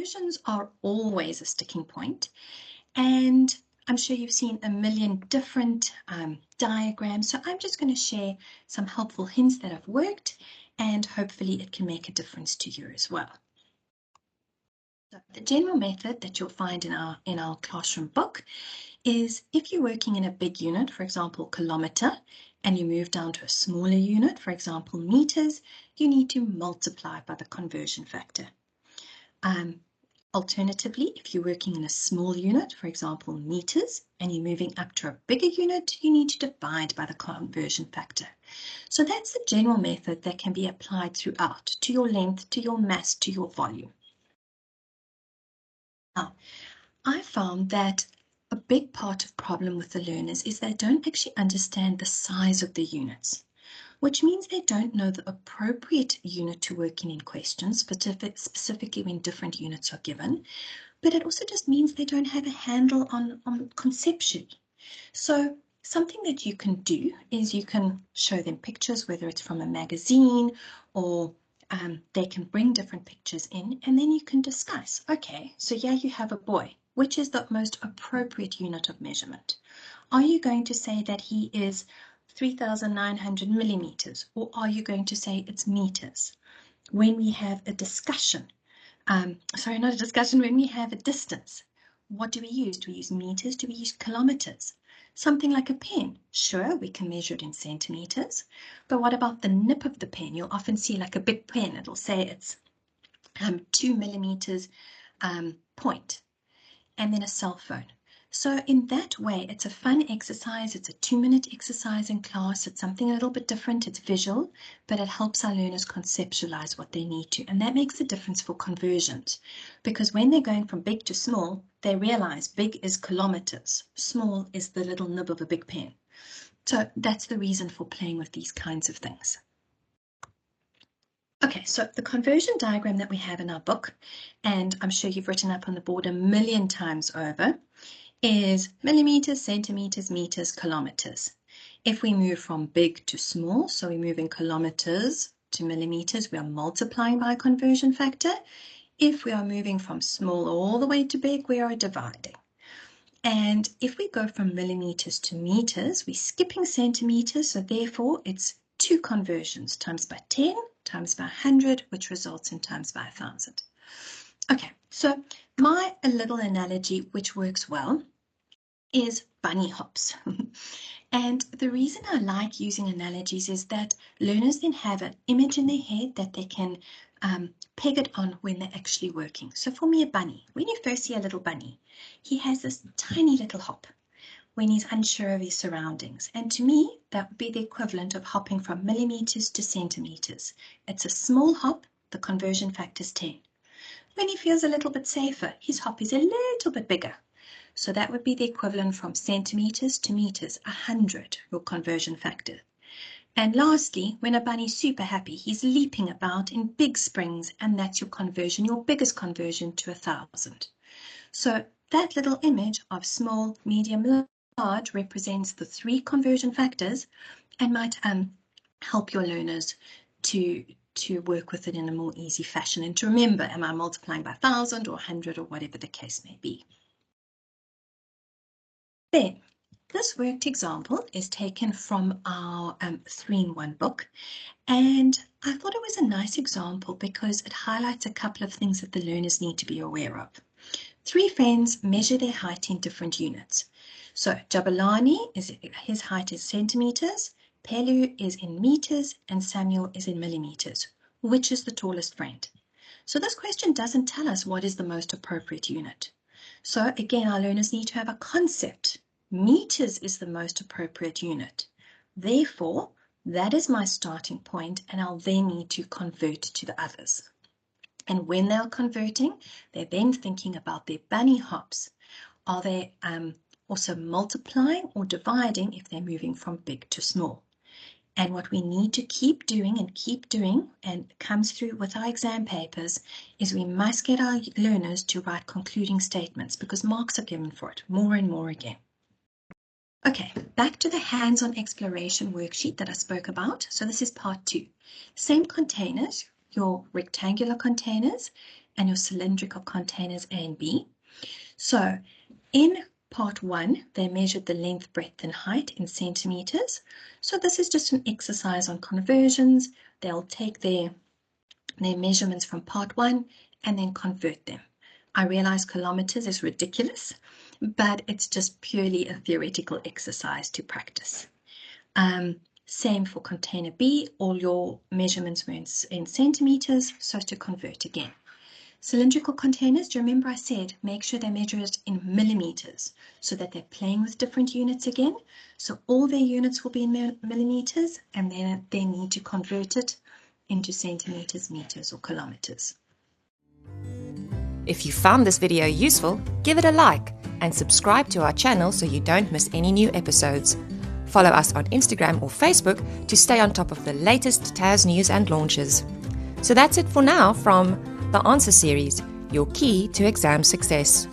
Conversions are always a sticking point, and I'm sure you've seen a million different diagrams, so I'm just going to share some helpful hints that have worked, and hopefully it can make a difference to you as well. So the general method that you'll find in our classroom book is if you're working in a big unit, for example, kilometer, and you move down to a smaller unit, for example, meters, you need to multiply by the conversion factor. Alternatively, if you're working in a small unit, for example, meters, and you're moving up to a bigger unit, you need to divide by the conversion factor. So that's the general method that can be applied throughout, to your length, to your mass, to your volume. Now, I found that a big part of problem with the learners is they don't actually understand the size of the units, which means they don't know the appropriate unit to work in question, specifically when different units are given, but it also just means they don't have a handle on conceptually. So something that you can do is you can show them pictures, whether it's from a magazine or they can bring different pictures in, and then you can discuss, okay, so here you have a boy. Which is the most appropriate unit of measurement? Are you going to say that he is 3,900 millimeters, or are you going to say it's meters? When we have a discussion, sorry, not a discussion, when we have a distance, what do we use? Do we use meters? Do we use kilometers? Something like a pen, sure, we can measure it in centimeters, but what about the nip of the pen? You'll often see like a big pen, it'll say it's 2 millimeters point, and then a cell phone. So in that way, it's a fun exercise. It's a 2-minute exercise in class. It's something a little bit different. It's visual, but it helps our learners conceptualize what they need to. And that makes a difference for conversions, because when they're going from big to small, they realize big is kilometers. Small is the little nib of a big pen. So that's the reason for playing with these kinds of things. Okay, so the conversion diagram that we have in our book, and I'm sure you've written up on the board a million times over, is millimeters, centimeters, meters, kilometers. If we move from big to small, so we move in kilometers to millimeters, we are multiplying by a conversion factor. If we are moving from small all the way to big, we are dividing. And if we go from millimeters to meters, we're skipping centimeters, so therefore it's 2 conversions, times by 10, times by 100, which results in times by 1,000. Okay, so a little analogy which works well is bunny hops. And the reason I like using analogies is that learners then have an image in their head that they can peg it on when they're actually working. So for me, a bunny, when you first see a little bunny, he has this tiny little hop when he's unsure of his surroundings. And to me, that would be the equivalent of hopping from millimeters to centimeters. It's a small hop, the conversion factor is 10. When he feels a little bit safer, his hop is a little bit bigger. So that would be the equivalent from centimeters to meters, 100, your conversion factor. And lastly, when a bunny's super happy, he's leaping about in big springs, and that's your conversion, your biggest conversion to 1,000. So that little image of small, medium, large represents the 3 conversion factors and might help your learners to work with it in a more easy fashion and to remember, am I multiplying by 1,000 or 100 or whatever the case may be. Then, this worked example is taken from our 3-in-1 book, and I thought it was a nice example because it highlights a couple of things that the learners need to be aware of. 3 friends measure their height in different units. So Jabulani, his height is centimeters, Pelu is in meters, and Samuel is in millimeters. Which is the tallest friend? So this question doesn't tell us what is the most appropriate unit. So again, our learners need to have a concept. Meters is the most appropriate unit. Therefore, that is my starting point, and I'll then need to convert to the others. And when they're converting, they're then thinking about their bunny hops. Are they also multiplying or dividing if they're moving from big to small? And what we need to keep doing, and it comes through with our exam papers, is we must get our learners to write concluding statements, because marks are given for it more and more again. Okay, back to the hands-on exploration worksheet that I spoke about. So this is part 2. Same containers, your rectangular containers, and your cylindrical containers A and B. So in part 1, they measured the length, breadth, and height in centimeters. So this is just an exercise on conversions. They'll take their measurements from part 1 and then convert them. I realize kilometers is ridiculous, but it's just purely a theoretical exercise to practice. Same for container B, all your measurements were in centimeters, so to convert again. Cylindrical containers, do you remember I said make sure they measure it in millimeters so that they're playing with different units again. So all their units will be in millimeters, and then they need to convert it into centimeters, meters, or kilometers. If you found this video useful, give it a like and subscribe to our channel so you don't miss any new episodes. Follow us on Instagram or Facebook to stay on top of the latest TAS news and launches. So that's it for now from The Answer Series, your key to exam success.